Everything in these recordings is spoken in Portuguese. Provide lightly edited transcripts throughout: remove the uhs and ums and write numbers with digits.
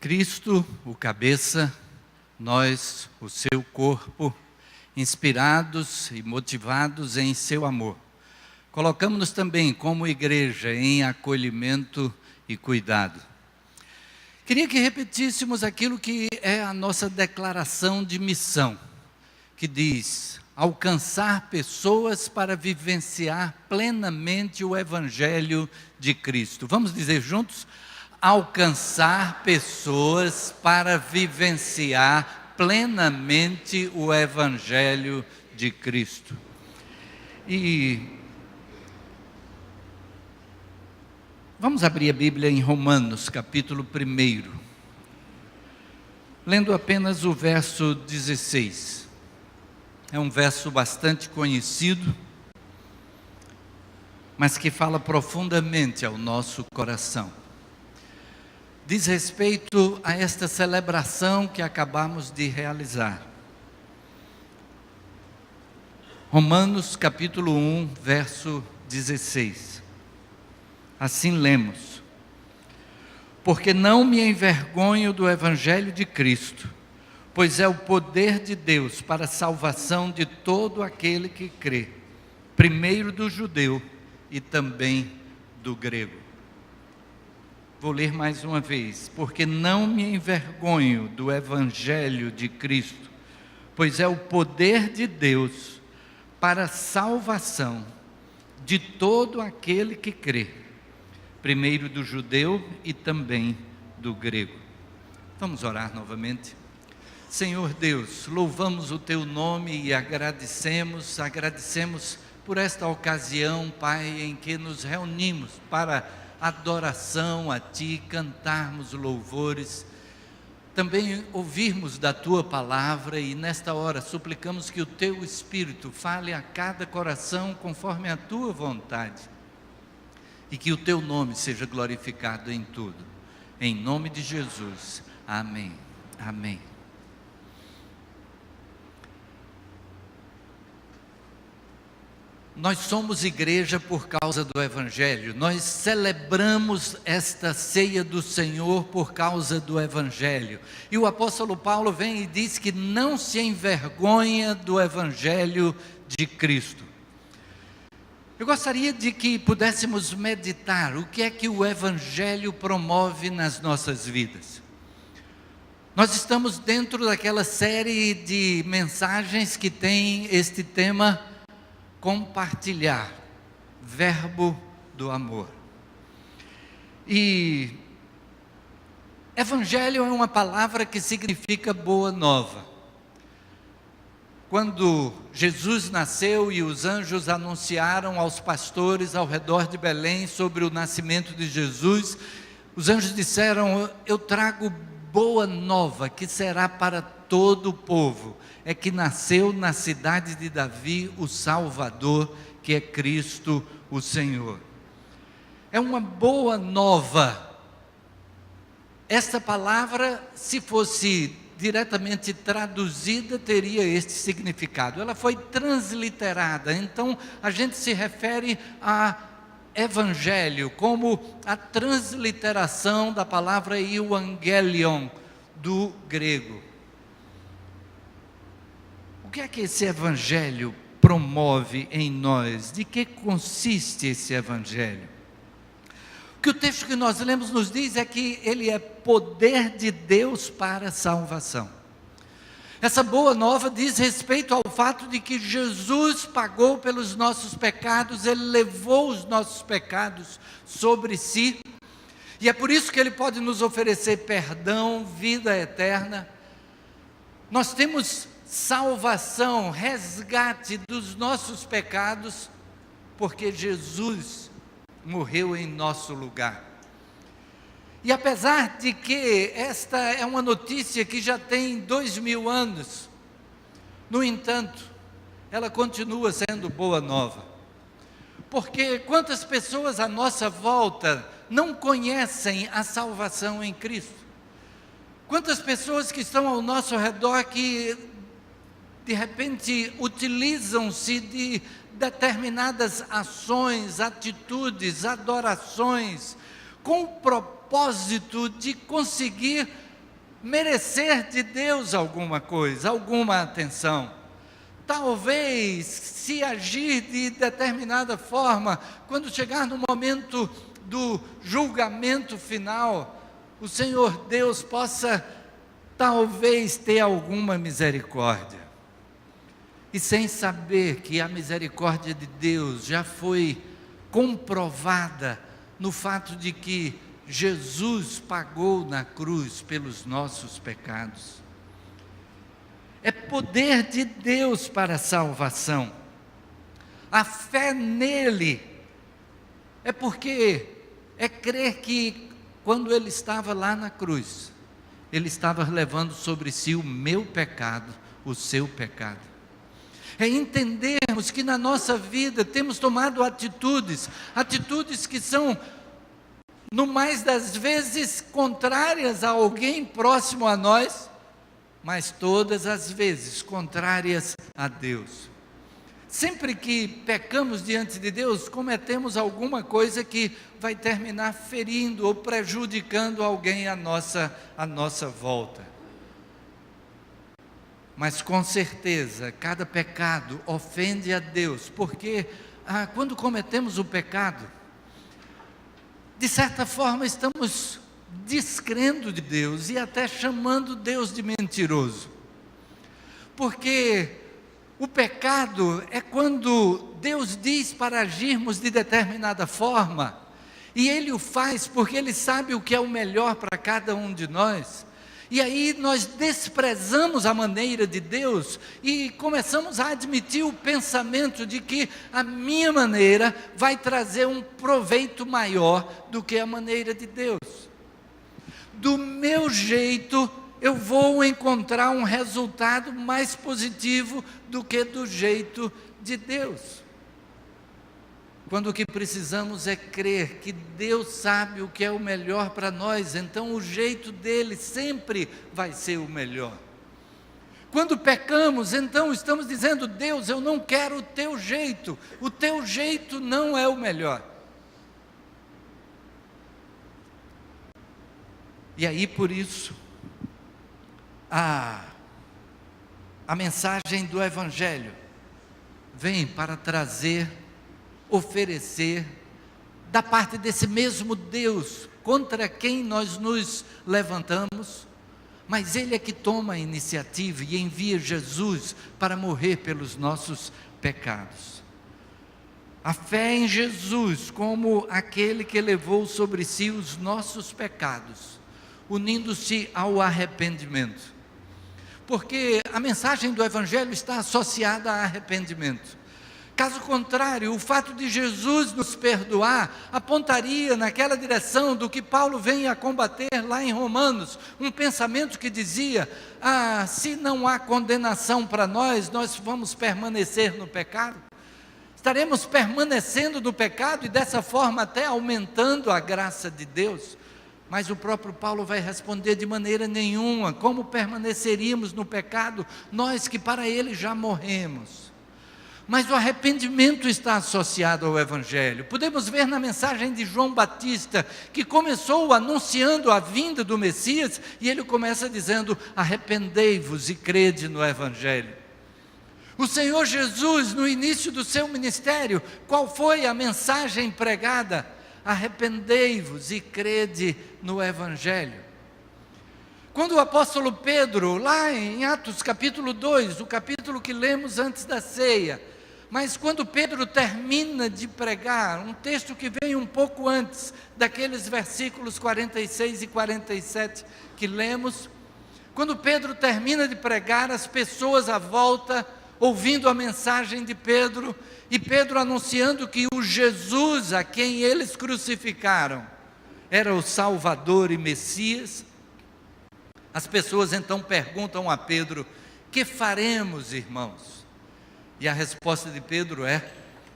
Cristo, o cabeça, nós, o seu corpo, inspirados e motivados em seu amor. Colocamos-nos também como igreja em acolhimento e cuidado. Queria que repetíssemos aquilo que é a nossa declaração de missão, que diz: alcançar pessoas para vivenciar plenamente o Evangelho de Cristo. Vamos dizer juntos? Alcançar pessoas para vivenciar plenamente o Evangelho de Cristo. E vamos abrir a Bíblia em Romanos, capítulo 1, lendo apenas o verso 16. É um verso bastante conhecido, mas que fala profundamente ao nosso coração. Diz respeito a esta celebração que acabamos de realizar. Romanos capítulo 1, verso 16. Assim lemos: porque não me envergonho do Evangelho de Cristo, pois é o poder de Deus para a salvação de todo aquele que crê, primeiro do judeu e também do grego. Vou ler mais uma vez. Porque não me envergonho do Evangelho de Cristo, pois é o poder de Deus para a salvação de todo aquele que crê, primeiro do judeu e também do grego. Vamos orar novamente. Senhor Deus, louvamos o Teu nome e agradecemos por esta ocasião, Pai, em que nos reunimos para adoração a Ti, cantarmos louvores, também ouvirmos da Tua palavra, e nesta hora suplicamos que o Teu Espírito fale a cada coração conforme a Tua vontade, e que o Teu nome seja glorificado em tudo. Em nome de Jesus, amém. Amém. Nós somos igreja por causa do Evangelho, nós celebramos esta ceia do Senhor por causa do Evangelho. E o apóstolo Paulo vem e diz que não se envergonha do Evangelho de Cristo. Eu gostaria de que pudéssemos meditar o que é que o Evangelho promove nas nossas vidas. Nós estamos dentro daquela série de mensagens que tem este tema: compartilhar, verbo do amor. E Evangelho é uma palavra que significa boa nova. Quando Jesus nasceu e os anjos anunciaram aos pastores ao redor de Belém sobre o nascimento de Jesus, os anjos disseram: eu trago boa nova que será para todo o povo. É que nasceu na cidade de Davi o Salvador, que é Cristo o Senhor. É uma boa nova. Esta palavra, se fosse diretamente traduzida, teria este significado. Ela foi transliterada, então a gente se refere a Evangelho como a transliteração da palavra Evangelion do grego. O que é que esse Evangelho promove em nós? De que consiste esse Evangelho? O que o texto que nós lemos nos diz é que ele é poder de Deus para a salvação. Essa boa nova diz respeito ao fato de que Jesus pagou pelos nossos pecados, Ele levou os nossos pecados sobre si, e é por isso que Ele pode nos oferecer perdão, vida eterna. Nós temos salvação, resgate dos nossos pecados, porque Jesus morreu em nosso lugar. E apesar de que esta é uma notícia que já tem 2000 anos, no entanto, ela continua sendo boa nova. Porque quantas pessoas à nossa volta não conhecem a salvação em Cristo? Quantas pessoas que estão ao nosso redor que de repente utilizam-se de determinadas ações, atitudes, adorações, com o propósito de conseguir merecer de Deus alguma coisa, alguma atenção. Talvez, se agir de determinada forma, quando chegar no momento do julgamento final, o Senhor Deus possa talvez ter alguma misericórdia. E sem saber que a misericórdia de Deus já foi comprovada no fato de que Jesus pagou na cruz pelos nossos pecados. É poder de Deus para a salvação. A fé nele é porque é crer que quando ele estava lá na cruz, ele estava levando sobre si o meu pecado, o seu pecado. É entendermos que na nossa vida temos tomado atitudes que são, no mais das vezes, contrárias a alguém próximo a nós, mas todas as vezes contrárias a Deus. Sempre que pecamos diante de Deus, cometemos alguma coisa que vai terminar ferindo ou prejudicando alguém à nossa volta. Mas com certeza, cada pecado ofende a Deus, porque quando cometemos o pecado, de certa forma estamos descrendo de Deus e até chamando Deus de mentiroso. Porque o pecado é quando Deus diz para agirmos de determinada forma, e Ele o faz porque Ele sabe o que é o melhor para cada um de nós, e aí nós desprezamos a maneira de Deus, e começamos a admitir o pensamento de que a minha maneira vai trazer um proveito maior do que a maneira de Deus. Do meu jeito, eu vou encontrar um resultado mais positivo do que do jeito de Deus. Quando o que precisamos é crer que Deus sabe o que é o melhor para nós, então o jeito dele sempre vai ser o melhor. Quando pecamos, então estamos dizendo: Deus, eu não quero o teu jeito não é o melhor. E aí, por isso, a mensagem do Evangelho vem para trazer, oferecer, da parte desse mesmo Deus, contra quem nós nos levantamos, mas Ele é que toma a iniciativa e envia Jesus para morrer pelos nossos pecados. A fé em Jesus como aquele que levou sobre si os nossos pecados, unindo-se ao arrependimento. Porque a mensagem do Evangelho está associada a arrependimento. Caso contrário, o fato de Jesus nos perdoar apontaria naquela direção do que Paulo vem a combater lá em Romanos, um pensamento que dizia: se não há condenação para nós vamos permanecer no pecado, estaremos permanecendo no pecado e dessa forma até aumentando a graça de Deus. Mas o próprio Paulo vai responder: de maneira nenhuma. Como permaneceríamos no pecado, nós que para ele já morremos? Mas o arrependimento está associado ao Evangelho. Podemos ver na mensagem de João Batista, que começou anunciando a vinda do Messias, e ele começa dizendo: arrependei-vos e crede no Evangelho. O Senhor Jesus, no início do seu ministério, qual foi a mensagem pregada? Arrependei-vos e crede no Evangelho. Quando o apóstolo Pedro, lá em Atos capítulo 2, o capítulo que lemos antes da ceia, mas quando Pedro termina de pregar, um texto que vem um pouco antes daqueles versículos 46 e 47 que lemos, quando Pedro termina de pregar, as pessoas à volta, ouvindo a mensagem de Pedro, e Pedro anunciando que o Jesus a quem eles crucificaram era o Salvador e Messias, as pessoas então perguntam a Pedro: que faremos, irmãos? E a resposta de Pedro é: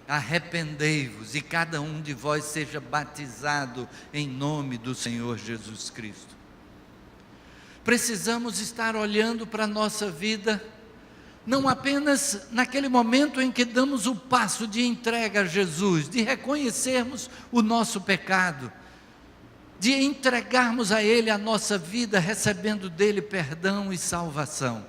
arrependei-vos e cada um de vós seja batizado em nome do Senhor Jesus Cristo. Precisamos estar olhando para a nossa vida, não apenas naquele momento em que damos o passo de entrega a Jesus, de reconhecermos o nosso pecado, de entregarmos a Ele a nossa vida, recebendo dEle perdão e salvação.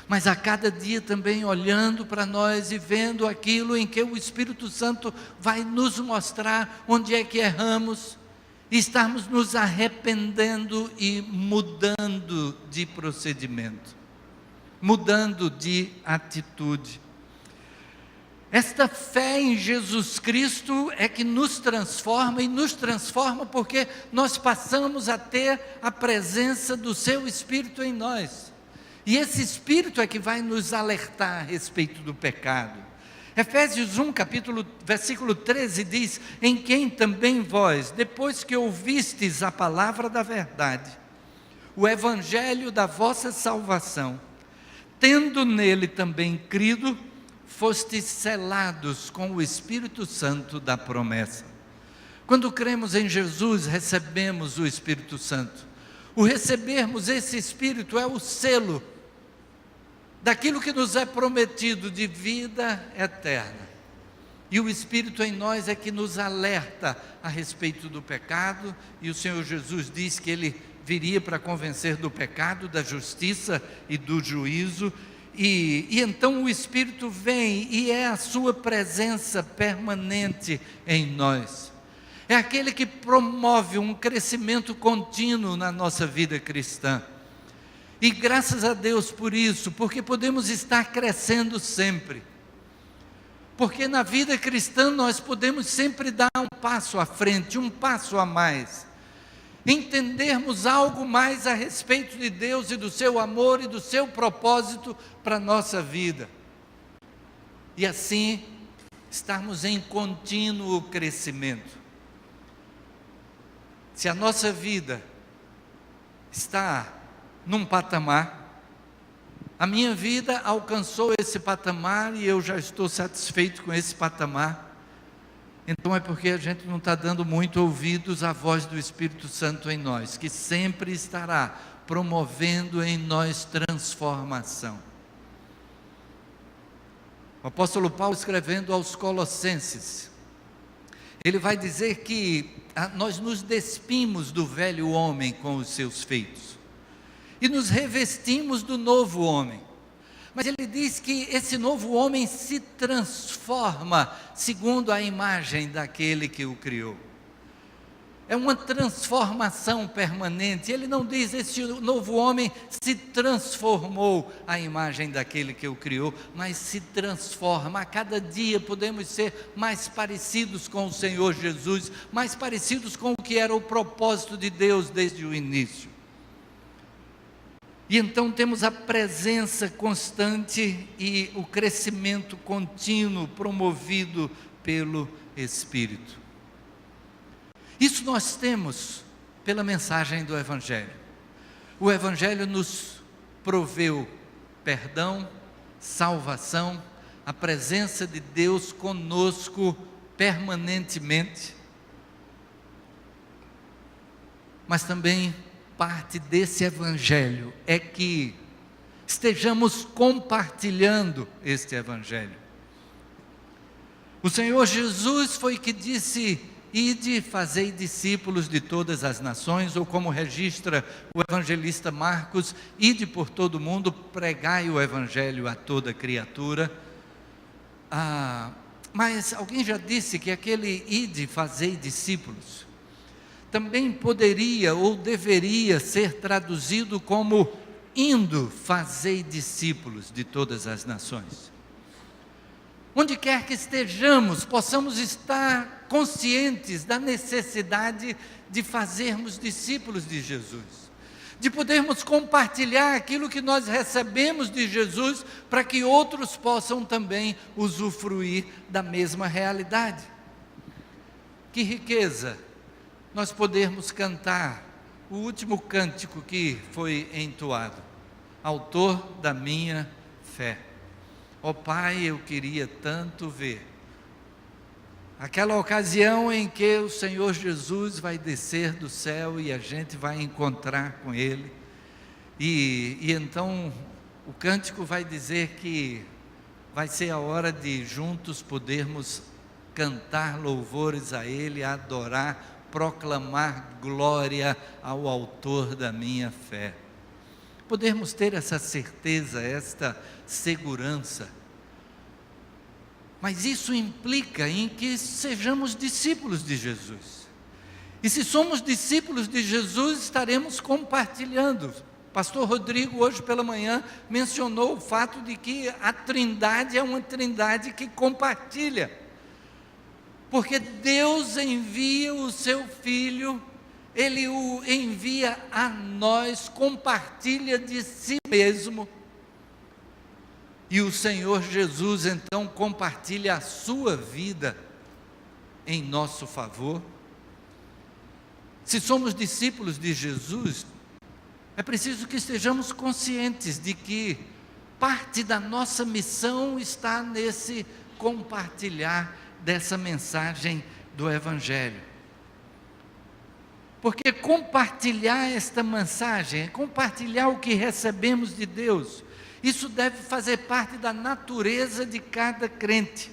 Mas a cada dia também olhando para nós e vendo aquilo em que o Espírito Santo vai nos mostrar onde é que erramos, e estarmos nos arrependendo e mudando de procedimento, mudando de atitude. Esta fé em Jesus Cristo é que nos transforma, e nos transforma porque nós passamos a ter a presença do Seu Espírito em nós. E esse Espírito é que vai nos alertar a respeito do pecado. Efésios 1, versículo 13 diz: em quem também vós, depois que ouvistes a palavra da verdade, o evangelho da vossa salvação, tendo nele também crido, fostes selados com o Espírito Santo da promessa. Quando cremos em Jesus, recebemos o Espírito Santo. O recebermos esse Espírito é o selo daquilo que nos é prometido de vida eterna. E o Espírito em nós é que nos alerta a respeito do pecado, e o Senhor Jesus diz que Ele viria para convencer do pecado, da justiça e do juízo. E então o Espírito vem e é a sua presença permanente em nós. É aquele que promove um crescimento contínuo na nossa vida cristã. E graças a Deus por isso, porque podemos estar crescendo sempre. Porque na vida cristã nós podemos sempre dar um passo à frente, um passo a mais. Entendermos algo mais a respeito de Deus e do seu amor e do seu propósito para a nossa vida. E assim, estarmos em contínuo crescimento. Se a nossa vida está num patamar, a minha vida alcançou esse patamar e eu já estou satisfeito com esse patamar, então é porque a gente não está dando muito ouvidos à voz do Espírito Santo em nós, que sempre estará promovendo em nós transformação. O apóstolo Paulo, escrevendo aos Colossenses, ele vai dizer que nós nos despimos do velho homem com os seus feitos e nos revestimos do novo homem. Mas ele diz que esse novo homem se transforma segundo a imagem daquele que o criou. É uma transformação permanente. Ele não diz esse novo homem se transformou à imagem daquele que o criou, mas se transforma. A cada dia podemos ser mais parecidos com o Senhor Jesus, mais parecidos com o que era o propósito de Deus desde o início. E então temos a presença constante e o crescimento contínuo promovido pelo Espírito. Isso nós temos pela mensagem do Evangelho. O Evangelho nos proveu perdão, salvação, a presença de Deus conosco permanentemente, mas também parte desse Evangelho é que estejamos compartilhando este Evangelho. O Senhor Jesus foi que disse: ide, fazei discípulos de todas as nações, ou como registra o evangelista Marcos, ide por todo o mundo, pregai o Evangelho a toda criatura. Mas alguém já disse que aquele ide, fazei discípulos também poderia ou deveria ser traduzido como indo, fazei discípulos de todas as nações. Onde quer que estejamos, possamos estar conscientes da necessidade de fazermos discípulos de Jesus, de podermos compartilhar aquilo que nós recebemos de Jesus, para que outros possam também usufruir da mesma realidade. Que riqueza nós podermos cantar o último cântico que foi entoado: autor da minha fé. Ó Pai, eu queria tanto ver aquela ocasião em que o Senhor Jesus vai descer do céu e a gente vai encontrar com Ele, e então o cântico vai dizer que vai ser a hora de juntos podermos cantar louvores a Ele, adorar proclamar glória ao autor da minha fé. Podermos ter essa certeza, esta segurança. Mas isso implica em que sejamos discípulos de Jesus. E se somos discípulos de Jesus, estaremos compartilhando. Pastor Rodrigo, hoje pela manhã, mencionou o fato de que a Trindade é uma Trindade que compartilha. Porque Deus envia o seu Filho, Ele o envia a nós, compartilha de si mesmo. E o Senhor Jesus então compartilha a sua vida em nosso favor. Se somos discípulos de Jesus, é preciso que estejamos conscientes de que parte da nossa missão está nesse compartilhar dessa mensagem do Evangelho. Porque compartilhar esta mensagem, compartilhar o que recebemos de Deus, isso deve fazer parte da natureza de cada crente.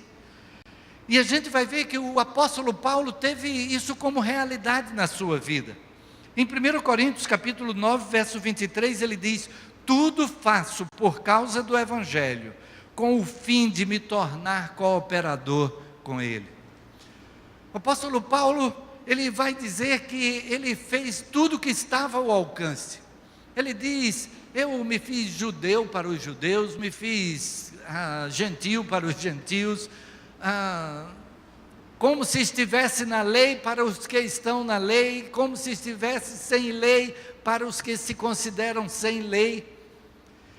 E a gente vai ver que o apóstolo Paulo teve isso como realidade na sua vida. Em 1 Coríntios capítulo 9, verso 23, ele diz: tudo faço por causa do Evangelho, com o fim de me tornar cooperador com ele. O apóstolo Paulo, ele vai dizer que ele fez tudo o que estava ao alcance. Ele diz: eu me fiz judeu para os judeus, me fiz gentio para os gentios, como se estivesse na lei para os que estão na lei, como se estivesse sem lei para os que se consideram sem lei.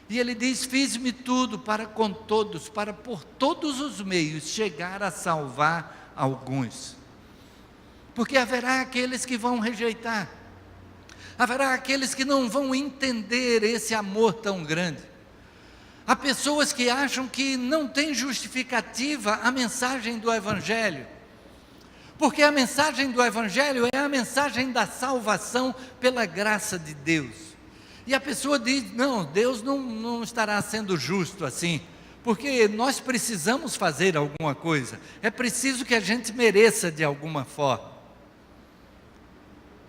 E ele diz: fiz-me tudo para com todos, para por todos os meios chegar a salvar alguns. Porque haverá aqueles que vão rejeitar, haverá aqueles que não vão entender esse amor tão grande. Há pessoas que acham que não tem justificativa a mensagem do Evangelho, porque a mensagem do Evangelho é a mensagem da salvação pela graça de Deus. E a pessoa diz: não, Deus não estará sendo justo assim, porque nós precisamos fazer alguma coisa, é preciso que a gente mereça de alguma forma.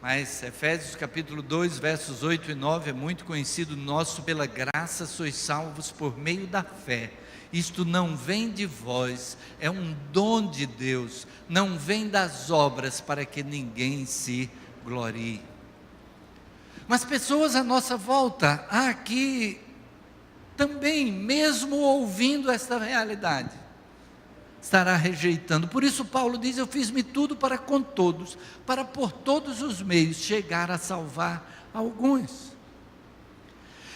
Mas Efésios capítulo 2, versos 8 e 9 é muito conhecido nosso: pela graça sois salvos por meio da fé. Isto não vem de vós, é um dom de Deus, não vem das obras para que ninguém se glorie. Mas pessoas à nossa volta, aqui também, mesmo ouvindo esta realidade, estará rejeitando. Por isso Paulo diz: eu fiz-me tudo para com todos, para por todos os meios chegar a salvar alguns.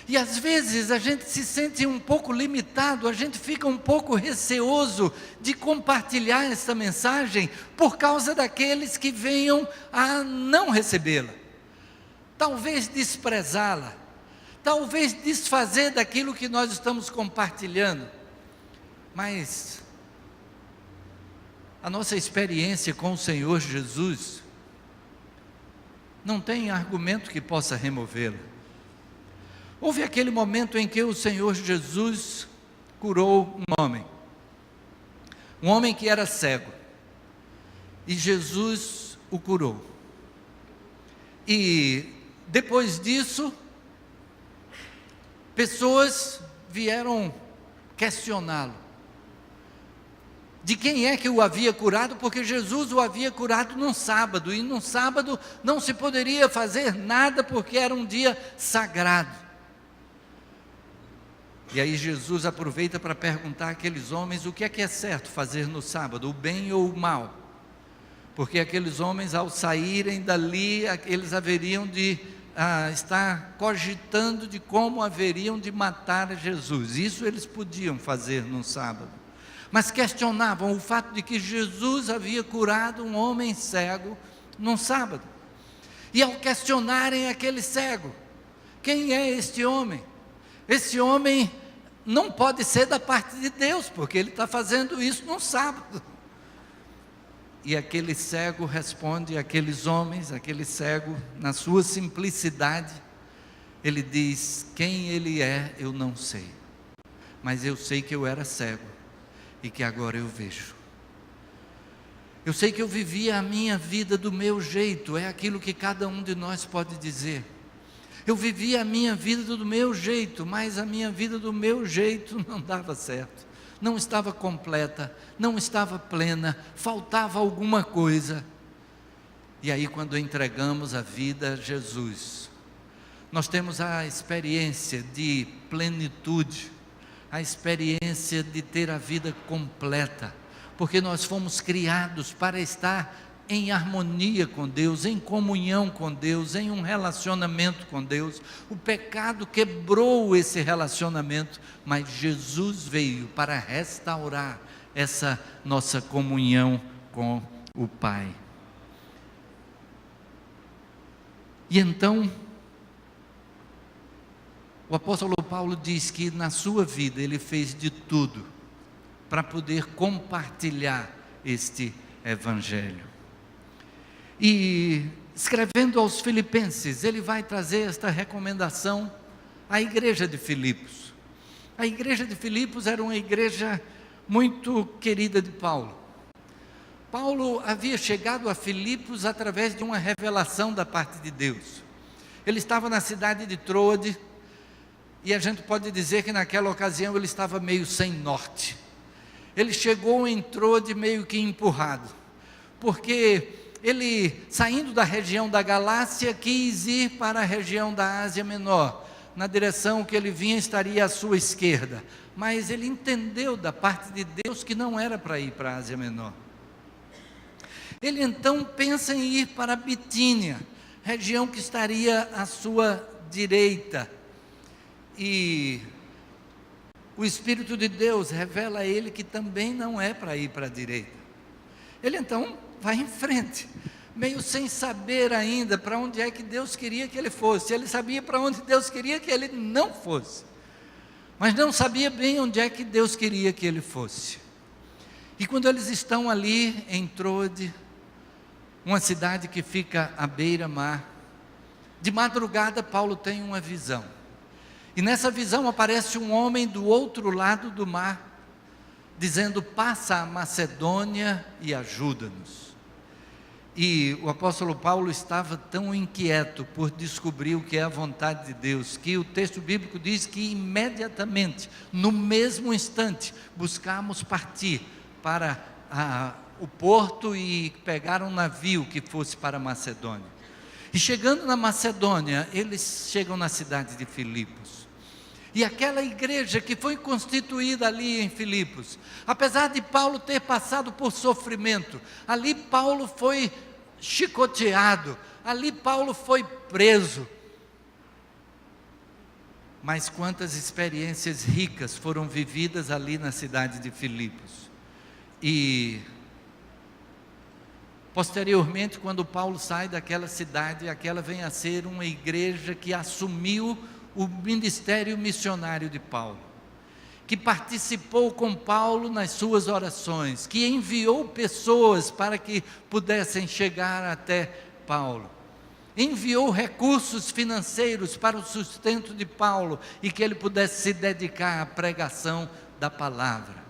E às vezes a gente se sente um pouco limitado, a gente fica um pouco receoso de compartilhar essa mensagem por causa daqueles que venham a não recebê-la, talvez desprezá-la, talvez desfazer daquilo que nós estamos compartilhando. Mas a nossa experiência com o Senhor Jesus não tem argumento que possa removê-la. Houve aquele momento em que o Senhor Jesus curou um homem que era cego, e Jesus o curou. E depois disso, pessoas vieram questioná-lo, de quem é que o havia curado, porque Jesus o havia curado num sábado, e num sábado não se poderia fazer nada, porque era um dia sagrado. E aí Jesus aproveita para perguntar àqueles homens o que é certo fazer no sábado, o bem ou o mal. Porque aqueles homens, ao saírem dali, eles haveriam de estar cogitando de como haveriam de matar Jesus. Isso eles podiam fazer no sábado. Mas questionavam o fato de que Jesus havia curado um homem cego num sábado. E ao questionarem aquele cego: quem é este homem? Esse homem não pode ser da parte de Deus, porque ele está fazendo isso num sábado. E aquele cego responde àqueles homens, aquele cego, na sua simplicidade, ele diz: quem ele é eu não sei, mas eu sei que eu era cego e que agora eu vejo. Eu sei que eu vivia a minha vida do meu jeito, é aquilo que cada um de nós pode dizer. Eu vivia a minha vida do meu jeito, mas a minha vida do meu jeito não dava certo. Não estava completa, não estava plena, faltava alguma coisa. E aí, quando entregamos a vida a Jesus, nós temos a experiência de plenitude, a experiência de ter a vida completa, porque nós fomos criados para estar em harmonia com Deus, em comunhão com Deus, em um relacionamento com Deus. O pecado quebrou esse relacionamento, mas Jesus veio para restaurar essa nossa comunhão com o Pai. E então, o apóstolo Paulo diz que na sua vida ele fez de tudo para poder compartilhar este evangelho. E escrevendo aos Filipenses, ele vai trazer esta recomendação à igreja de Filipos. A igreja de Filipos era uma igreja muito querida de Paulo. Paulo havia chegado a Filipos através de uma revelação da parte de Deus. Ele estava na cidade de Troade, e a gente pode dizer que naquela ocasião ele estava meio sem norte. Ele chegou em Troade meio que empurrado, porque ele, saindo da região da Galácia, quis ir para a região da Ásia Menor, na direção que ele vinha estaria à sua esquerda, mas ele entendeu da parte de Deus que não era para ir para a Ásia Menor. Ele então pensa em ir para a Bitínia, região que estaria à sua direita, e o Espírito de Deus revela a ele que também não é para ir para a direita. Ele então vai em frente, meio sem saber ainda para onde é que Deus queria que ele fosse. Ele sabia para onde Deus queria que ele não fosse, mas não sabia bem onde é que Deus queria que ele fosse. E quando eles estão ali em Troade, uma cidade que fica à beira-mar, de madrugada Paulo tem uma visão, e nessa visão aparece um homem do outro lado do mar, dizendo: passa a Macedônia e ajuda-nos. E o apóstolo Paulo estava tão inquieto por descobrir o que é a vontade de Deus, que o texto bíblico diz que imediatamente, no mesmo instante, buscamos partir para o porto e pegar um navio que fosse para a Macedônia. E chegando na Macedônia, eles chegam na cidade de Filipos. E aquela igreja que foi constituída ali em Filipos, apesar de Paulo ter passado por sofrimento, ali Paulo foi chicoteado, ali Paulo foi preso. Mas quantas experiências ricas foram vividas ali na cidade de Filipos. E posteriormente, quando Paulo sai daquela cidade, aquela vem a ser uma igreja que assumiu o ministério missionário de Paulo, que participou com Paulo nas suas orações, que enviou pessoas para que pudessem chegar até Paulo, enviou recursos financeiros para o sustento de Paulo e que ele pudesse se dedicar à pregação da palavra.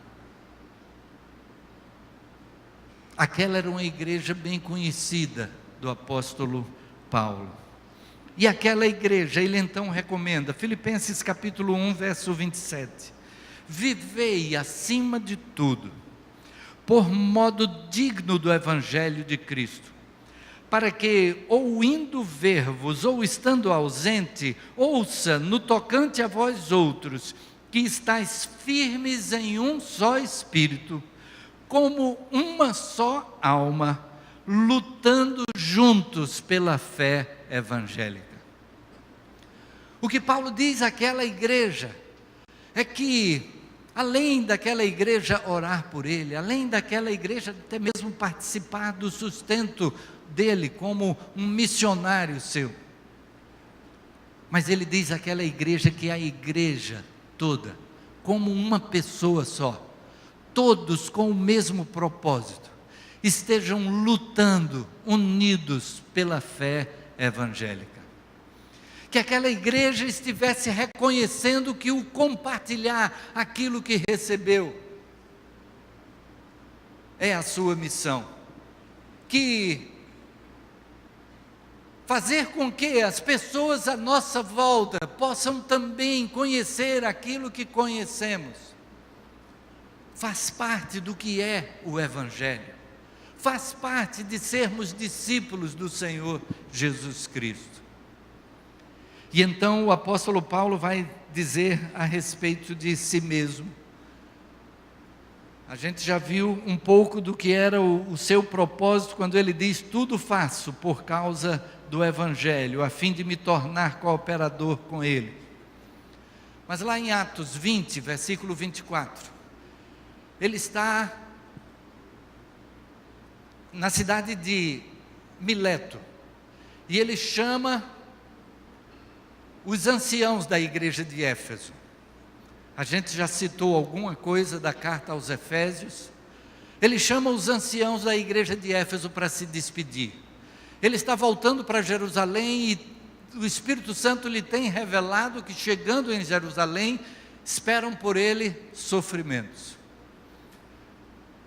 Aquela era uma igreja bem conhecida do apóstolo Paulo. E aquela igreja, ele então recomenda, Filipenses capítulo 1, verso 27, vivei acima de tudo, por modo digno do evangelho de Cristo, para que, ou indo ver-vos, ou estando ausente, ouça no tocante a vós outros, que estáis firmes em um só espírito, como uma só alma, lutando juntos pela fé evangélica. O que Paulo diz àquela igreja é que, além daquela igreja orar por ele, além daquela igreja até mesmo participar do sustento dele como um missionário seu, mas ele diz àquela igreja que a igreja toda, como uma pessoa só, todos com o mesmo propósito, estejam lutando, unidos pela fé evangélica. Que aquela igreja estivesse reconhecendo que o compartilhar aquilo que recebeu é a sua missão, que fazer com que as pessoas à nossa volta possam também conhecer aquilo que conhecemos, faz parte do que é o Evangelho, faz parte de sermos discípulos do Senhor Jesus Cristo. E então o apóstolo Paulo vai dizer a respeito de si mesmo. A gente já viu um pouco do que era o seu propósito quando ele diz: tudo faço por causa do Evangelho, a fim de me tornar cooperador com ele. Mas lá em Atos 20, versículo 24, ele está na cidade de Mileto, e ele chama os anciãos da igreja de Éfeso. A gente já citou alguma coisa da carta aos Efésios. Ele chama os anciãos da igreja de Éfeso para se despedir. Ele está voltando para Jerusalém e o Espírito Santo lhe tem revelado que, chegando em Jerusalém, esperam por ele sofrimentos.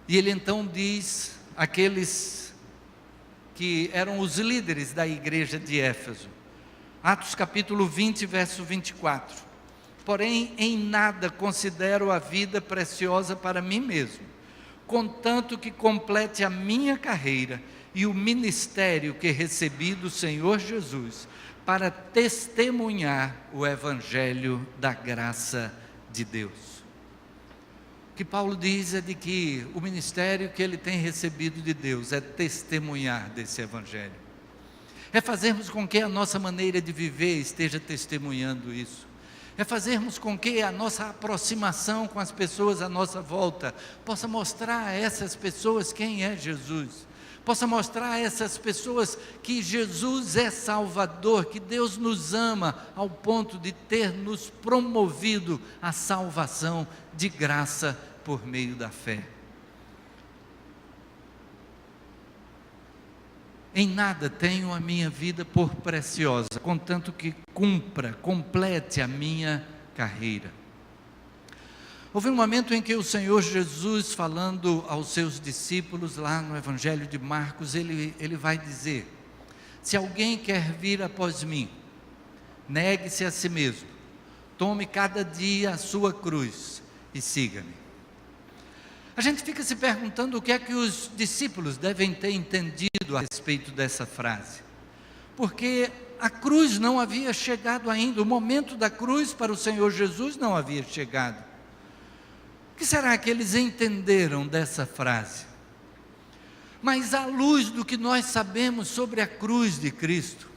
E ele então diz àqueles que eram os líderes da igreja de Éfeso, Atos capítulo 20, verso 24: porém em nada considero a vida preciosa para mim mesmo, contanto que complete a minha carreira e o ministério que recebi do Senhor Jesus, para testemunhar o Evangelho da graça de Deus. O que Paulo diz é de que o ministério que ele tem recebido de Deus é testemunhar desse Evangelho, é fazermos com que a nossa maneira de viver esteja testemunhando isso, é fazermos com que a nossa aproximação com as pessoas à nossa volta possa mostrar a essas pessoas quem é Jesus, possa mostrar a essas pessoas que Jesus é Salvador, que Deus nos ama ao ponto de ter nos promovido a salvação de graça por meio da fé. Em nada tenho a minha vida por preciosa, contanto que complete a minha carreira. Houve um momento em que o Senhor Jesus, falando aos seus discípulos, lá no Evangelho de Marcos, ele vai dizer: se alguém quer vir após mim, negue-se a si mesmo, tome cada dia a sua cruz e siga-me. A gente fica se perguntando o que é que os discípulos devem ter entendido a respeito dessa frase, porque a cruz não havia chegado ainda, o momento da cruz para o Senhor Jesus não havia chegado. O que será que eles entenderam dessa frase? Mas à luz do que nós sabemos sobre a cruz de Cristo,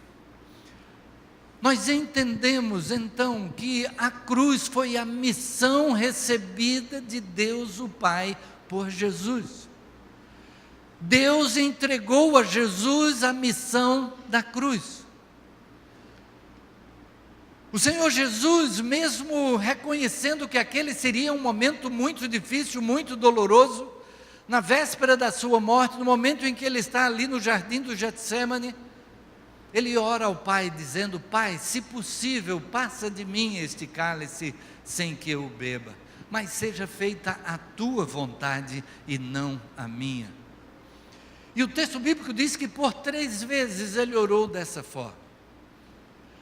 nós entendemos então que a cruz foi a missão recebida de Deus o Pai por Jesus. Deus entregou a Jesus a missão da cruz. O Senhor Jesus, mesmo reconhecendo que aquele seria um momento muito difícil, muito doloroso, na véspera da sua morte, no momento em que ele está ali no jardim do Getsêmani, ele ora ao Pai dizendo: Pai, se possível, passa de mim este cálice sem que eu o beba, mas seja feita a tua vontade e não a minha. E o texto bíblico diz que por 3 vezes ele orou dessa forma,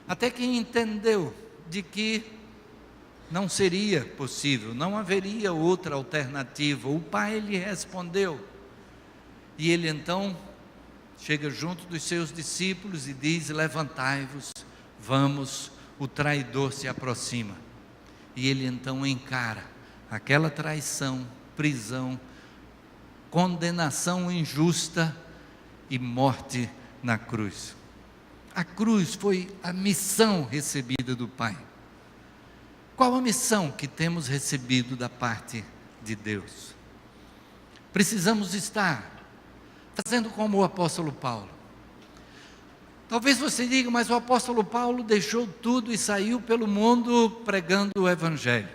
até que entendeu de que não seria possível, não haveria outra alternativa. O Pai lhe respondeu, e ele então chega junto dos seus discípulos e diz: levantai-vos, vamos, o traidor se aproxima. E ele então encara aquela traição, prisão, condenação injusta e morte na cruz. A cruz foi a missão recebida do Pai. Qual a missão que temos recebido da parte de Deus? Precisamos estar fazendo como o apóstolo Paulo. Talvez você diga: mas o apóstolo Paulo deixou tudo e saiu pelo mundo pregando o Evangelho.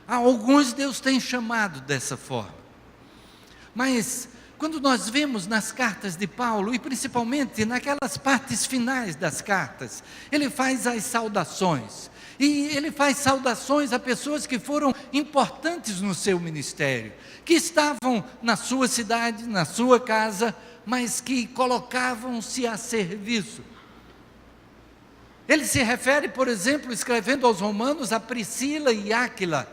A alguns Deus tem chamado dessa forma, mas quando nós vemos nas cartas de Paulo, e principalmente naquelas partes finais das cartas, ele faz as saudações, e ele faz saudações a pessoas que foram importantes no seu ministério, que estavam na sua cidade, na sua casa, mas que colocavam-se a serviço. Ele se refere, por exemplo, escrevendo aos Romanos, a Priscila e Áquila,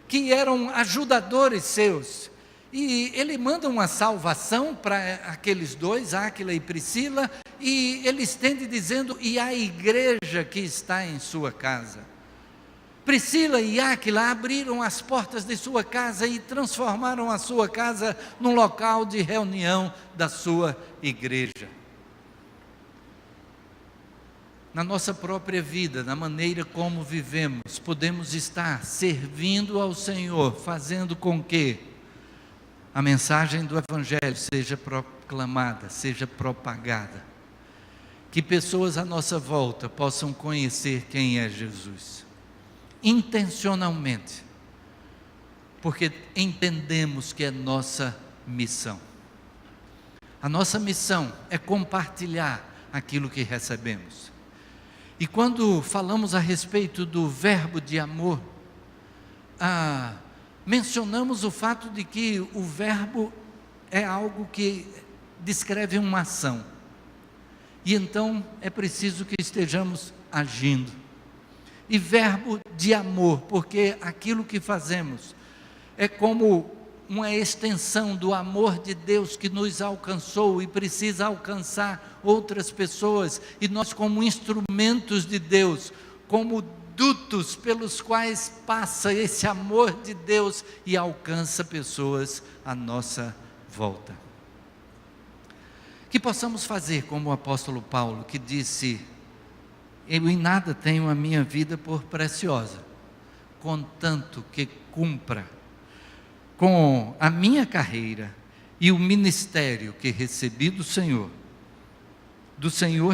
que eram ajudadores seus. E ele manda uma salvação para aqueles dois, Áquila e Priscila, e ele estende dizendo, e a igreja que está em sua casa. Priscila e Áquila abriram as portas de sua casa e transformaram a sua casa num local de reunião da sua igreja. Na nossa própria vida, na maneira como vivemos, podemos estar servindo ao Senhor, fazendo com que a mensagem do Evangelho seja proclamada, seja propagada, que pessoas à nossa volta possam conhecer quem é Jesus, intencionalmente, porque entendemos que é nossa missão. A nossa missão é compartilhar aquilo que recebemos. E quando falamos a respeito do verbo de amor, mencionamos o fato de que o verbo é algo que descreve uma ação. E então é preciso que estejamos agindo. E verbo de amor, porque aquilo que fazemos é como uma extensão do amor de Deus que nos alcançou e precisa alcançar outras pessoas, e nós, como instrumentos de Deus, como dutos pelos quais passa esse amor de Deus e alcança pessoas à nossa volta. Que possamos fazer como o apóstolo Paulo, que disse: eu em nada tenho a minha vida por preciosa, contanto que cumpra com a minha carreira e o ministério que recebi do Senhor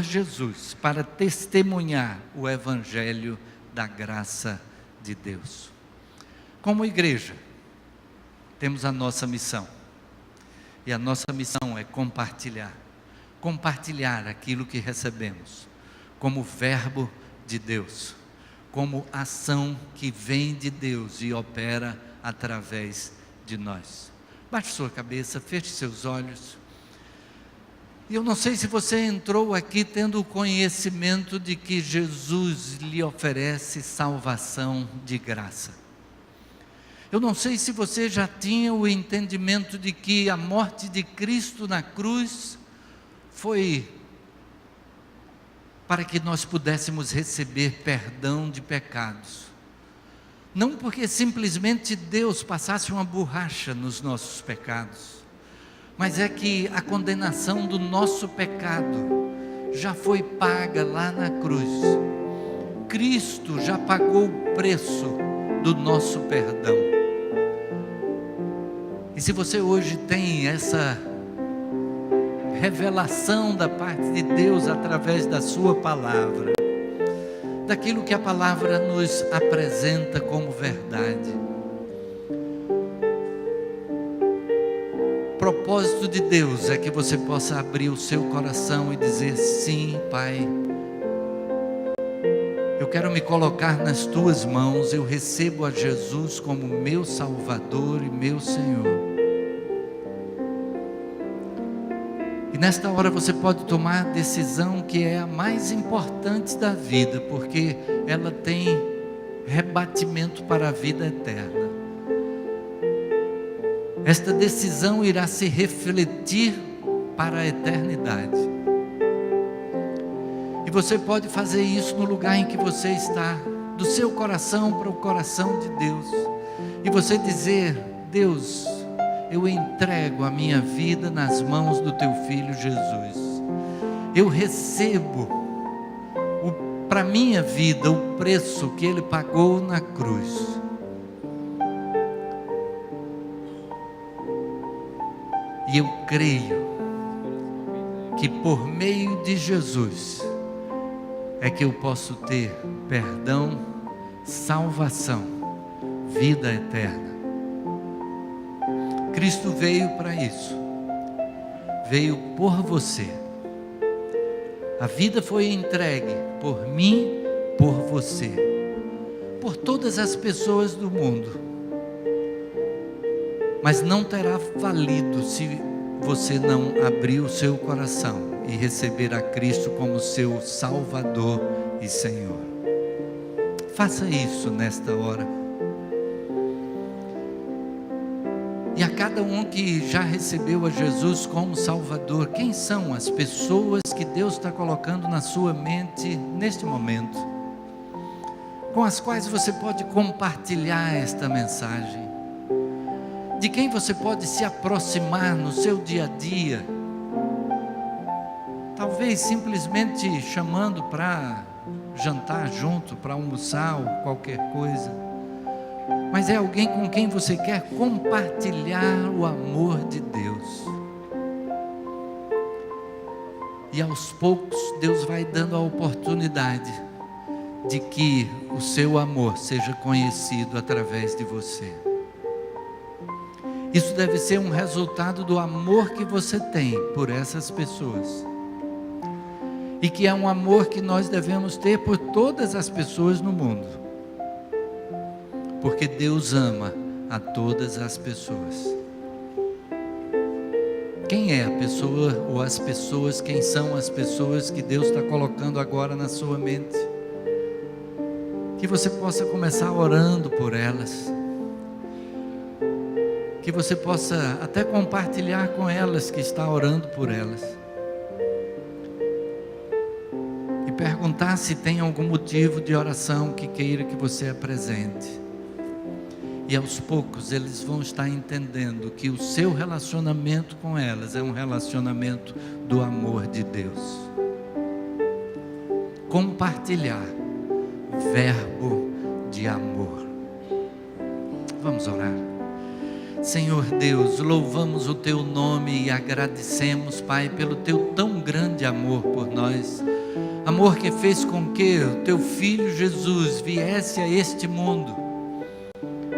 Jesus, para testemunhar o Evangelho da graça de Deus. Como igreja, temos a nossa missão, e a nossa missão é compartilhar aquilo que recebemos, como verbo de Deus, como ação que vem de Deus e opera através de nós. Baixe sua cabeça, feche seus olhos. E eu não sei se você entrou aqui tendo o conhecimento de que Jesus lhe oferece salvação de graça. Eu não sei se você já tinha o entendimento de que a morte de Cristo na cruz foi para que nós pudéssemos receber perdão de pecados. Não porque simplesmente Deus passasse uma borracha nos nossos pecados, mas é que a condenação do nosso pecado já foi paga lá na cruz. Cristo já pagou o preço do nosso perdão. E se você hoje tem essa revelação da parte de Deus através da sua palavra, daquilo que a palavra nos apresenta como verdade, o propósito de Deus é que você possa abrir o seu coração e dizer: sim, Pai, eu quero me colocar nas tuas mãos, eu recebo a Jesus como meu Salvador e meu Senhor. E nesta hora você pode tomar a decisão que é a mais importante da vida, porque ela tem rebatimento para a vida eterna. Esta decisão irá se refletir para a eternidade. E você pode fazer isso no lugar em que você está, do seu coração para o coração de Deus. E você dizer: Deus, eu entrego a minha vida nas mãos do teu Filho Jesus. Eu recebo para a minha vida o preço que Ele pagou na cruz. E eu creio que por meio de Jesus é que eu posso ter perdão, salvação, vida eterna. Cristo veio para isso, veio por você. A vida foi entregue por mim, por você, por todas as pessoas do mundo. Mas não terá valido se você não abrir o seu coração e receber a Cristo como seu Salvador e Senhor. Faça isso nesta hora. E a cada um que já recebeu a Jesus como Salvador, quem são as pessoas que Deus está colocando na sua mente neste momento, com as quais você pode compartilhar esta mensagem? De quem você pode se aproximar no seu dia a dia? Talvez simplesmente chamando para jantar junto, para almoçar ou qualquer coisa. Mas é alguém com quem você quer compartilhar o amor de Deus. E aos poucos Deus vai dando a oportunidade de que o seu amor seja conhecido através de você. Isso deve ser um resultado do amor que você tem por essas pessoas. E que é um amor que nós devemos ter por todas as pessoas no mundo. Porque Deus ama a todas as pessoas. Quem é a pessoa ou as pessoas, quem são as pessoas que Deus está colocando agora na sua mente? Que você possa começar orando por elas. Que você possa até compartilhar com elas que está orando por elas. E perguntar se tem algum motivo de oração que queira que você apresente. E aos poucos eles vão estar entendendo que o seu relacionamento com elas é um relacionamento do amor de Deus. Compartilhar, verbo de amor. Vamos orar. Senhor Deus, louvamos o Teu nome e agradecemos, Pai, pelo Teu tão grande amor por nós. Amor que fez com que o Teu Filho Jesus viesse a este mundo,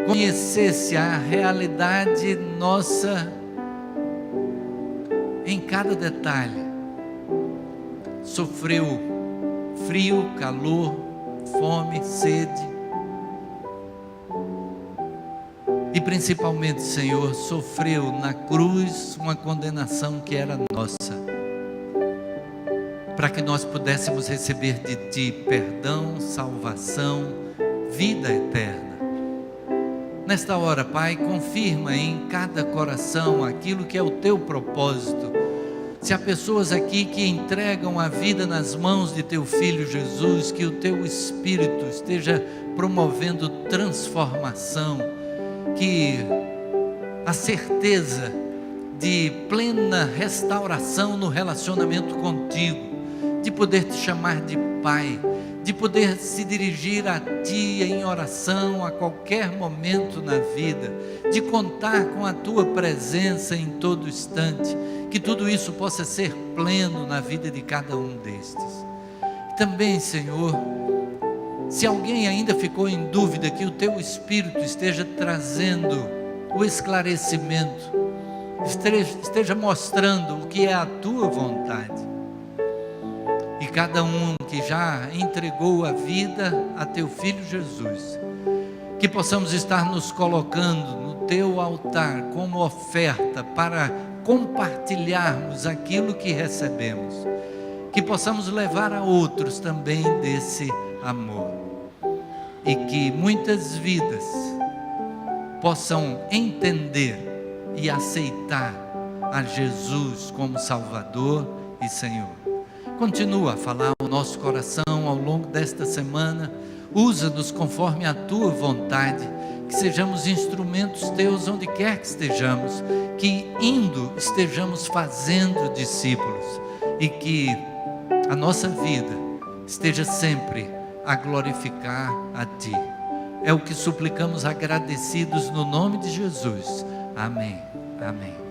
conhecesse a realidade nossa em cada detalhe. Sofreu frio, calor, fome, sede. E principalmente, Senhor, sofreu na cruz uma condenação que era nossa, para que nós pudéssemos receber de Ti perdão, salvação, vida eterna. Nesta hora, Pai, confirma em cada coração aquilo que é o Teu propósito. Se há pessoas aqui que entregam a vida nas mãos de Teu Filho Jesus, que o Teu Espírito esteja promovendo transformação, que a certeza de plena restauração no relacionamento contigo, de poder te chamar de Pai, de poder se dirigir a Ti em oração a qualquer momento na vida, de contar com a Tua presença em todo instante, que tudo isso possa ser pleno na vida de cada um destes. Também, Senhor, se alguém ainda ficou em dúvida, que o Teu Espírito esteja trazendo o esclarecimento, esteja mostrando o que é a Tua vontade. E cada um que já entregou a vida a Teu Filho Jesus, que possamos estar nos colocando no Teu altar como oferta para compartilharmos aquilo que recebemos, que possamos levar a outros também desse amor, e que muitas vidas possam entender e aceitar a Jesus como Salvador e Senhor. Continua a falar ao nosso coração ao longo desta semana. Usa-nos conforme a Tua vontade, que sejamos instrumentos Teus onde quer que estejamos, que indo estejamos fazendo discípulos, e que a nossa vida esteja sempre a glorificar a Ti. É o que suplicamos agradecidos no nome de Jesus. Amém. Amém.